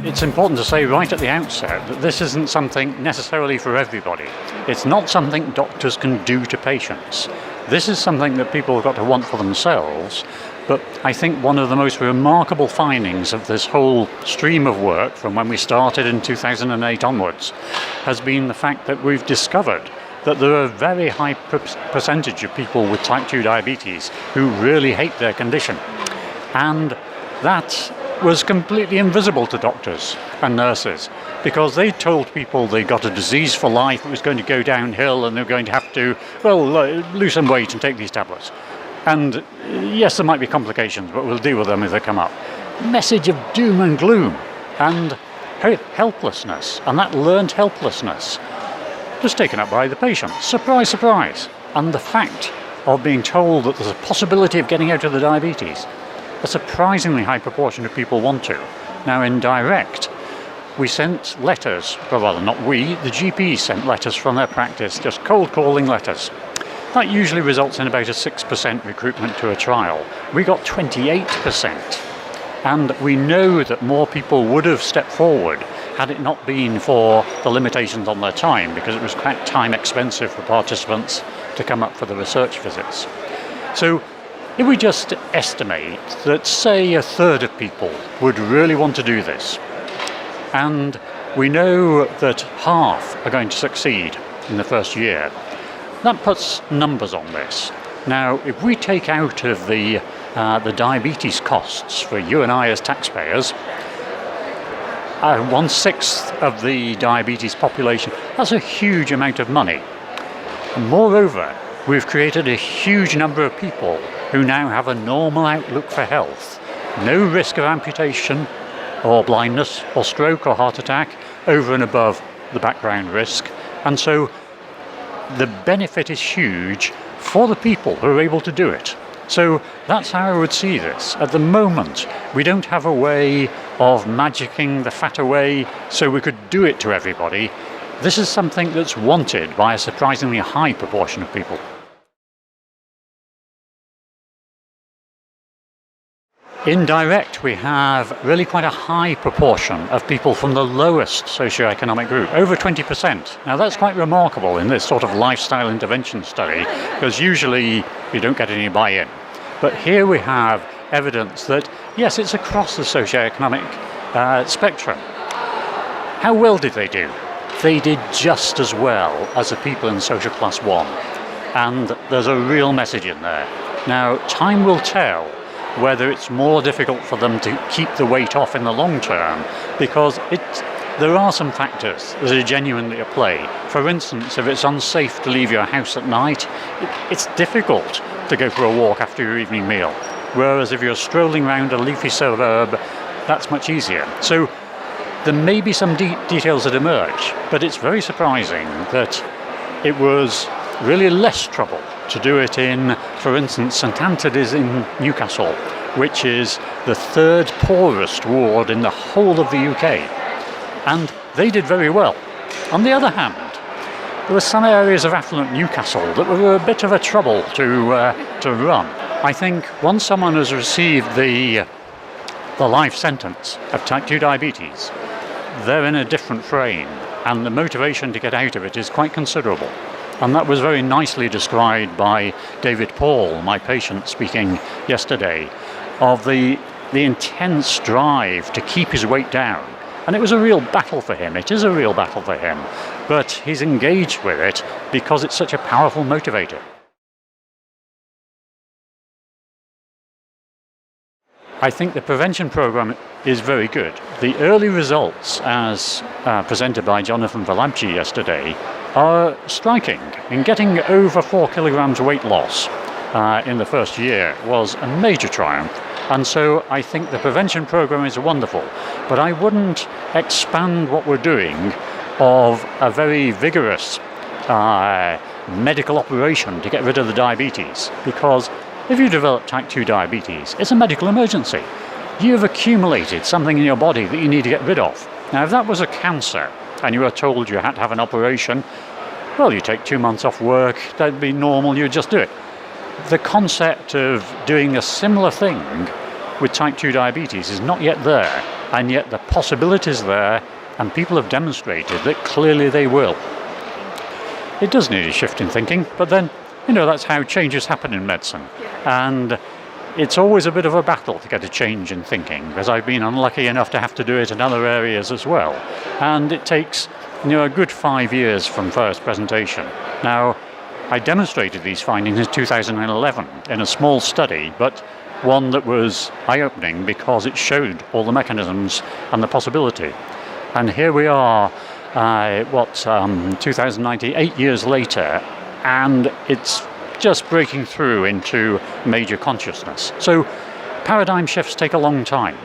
it's important to say right at the outset that this isn't something necessarily for everybody. It's not something doctors can do to patients. This is something that people have got to want for themselves. But I think one of the most remarkable findings of this whole stream of work from when we started in 2008 onwards has been the fact that we've discovered that there are a very high percentage of people with type 2 diabetes who really hate their condition. And that was completely invisible to doctors and nurses, because they told people they got a disease for life, it was going to go downhill and they were going to have to, lose some weight and take these tablets. And yes, there might be complications, but we'll deal with them as they come up. Message of doom and gloom and helplessness, and that learned helplessness was taken up by the patient. Surprise, surprise. And the fact of being told that there's a possibility of getting out of the diabetes, a surprisingly high proportion of people want to. Now in DiRECT, we sent letters, well rather not we, the GPs sent letters from their practice, just cold calling letters. That usually results in about a 6% recruitment to a trial. We got 28%. And we know that more people would have stepped forward had it not been for the limitations on their time, because it was quite time expensive for participants to come up for the research visits. So if we just estimate that, say, a third of people would really want to do this, and we know that half are going to succeed in the first year, that puts numbers on this. Now, if we take out of the diabetes costs for you and I as taxpayers, 1/6 of the diabetes population, that's a huge amount of money. And moreover, we've created a huge number of people who now have a normal outlook for health, no risk of amputation or blindness or stroke or heart attack over and above the background risk. And so the benefit is huge for the people who are able to do it. So that's how I would see this. At the moment, we don't have a way of magicking the fat away so we could do it to everybody. This is something that's wanted by a surprisingly high proportion of people. In DiRECT, we have really quite a high proportion of people from the lowest socioeconomic group, over 20%. Now that's quite remarkable in this sort of lifestyle intervention study, because usually you don't get any buy-in. But here we have evidence that, yes, it's across the socioeconomic spectrum. How well did they do? They did just as well as the people in social class 1. And there's a real message in there. Now, time will tell whether it's more difficult for them to keep the weight off in the long term, because there are some factors that are genuinely at play. For instance, if it's unsafe to leave your house at night, it's difficult to go for a walk after your evening meal. Whereas if you're strolling around a leafy suburb, that's much easier. So there may be some details that emerge, but it's very surprising that it was really less trouble to do it in, for instance, St Anthony's in Newcastle, which is the third poorest ward in the whole of the UK. And they did very well. On the other hand, there were some areas of affluent Newcastle that were a bit of a trouble to run. I think once someone has received the life sentence of type 2 diabetes, they're in a different frame, and the motivation to get out of it is quite considerable. And that was very nicely described by David Paul, my patient, speaking yesterday, of the intense drive to keep his weight down. And it was a real battle for him. It is a real battle for him. But he's engaged with it because it's such a powerful motivator. I think the prevention program is very good. The early results, as presented by Jonathan Valabci yesterday, are striking. In getting over 4 kilograms weight loss in the first year was a major triumph. And so I think the prevention program is wonderful, but I wouldn't expand what we're doing of a very vigorous medical operation to get rid of the diabetes, because if you develop type 2 diabetes, it's a medical emergency. You've accumulated something in your body that you need to get rid of. Now, if that was a cancer and you were told you had to have an operation, well, you take 2 months off work, that'd be normal, you'd just do it. The concept of doing a similar thing with type 2 diabetes is not yet there, and yet the possibility's there, and people have demonstrated that clearly they will. It does need a shift in thinking, but then, that's how changes happen in medicine. And it's always a bit of a battle to get a change in thinking, because I've been unlucky enough to have to do it in other areas as well. And it takes, a good 5 years from first presentation. Now, I demonstrated these findings in 2011 in a small study, but one that was eye-opening because it showed all the mechanisms and the possibility. And here we are, 2019, 8 years later, and it's just breaking through into major consciousness. So paradigm shifts take a long time.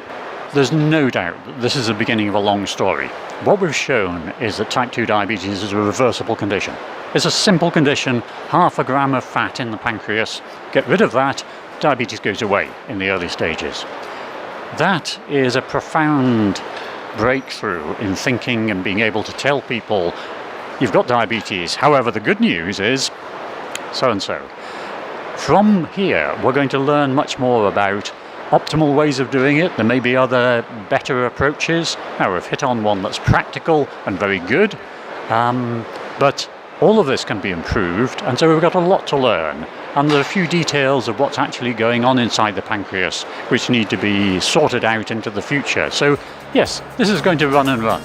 There's no doubt that this is the beginning of a long story. What we've shown is that type 2 diabetes is a reversible condition. It's a simple condition, 0.5 gram of fat in the pancreas. Get rid of that, diabetes goes away in the early stages. That is a profound breakthrough in thinking and being able to tell people, you've got diabetes. However, the good news is so-and-so. From here, we're going to learn much more about optimal ways of doing it. There may be other better approaches. Now, we've hit on one that's practical and very good, but all of this can be improved, and so we've got a lot to learn. And there are a few details of what's actually going on inside the pancreas which need to be sorted out into the future. So, yes, this is going to run and run.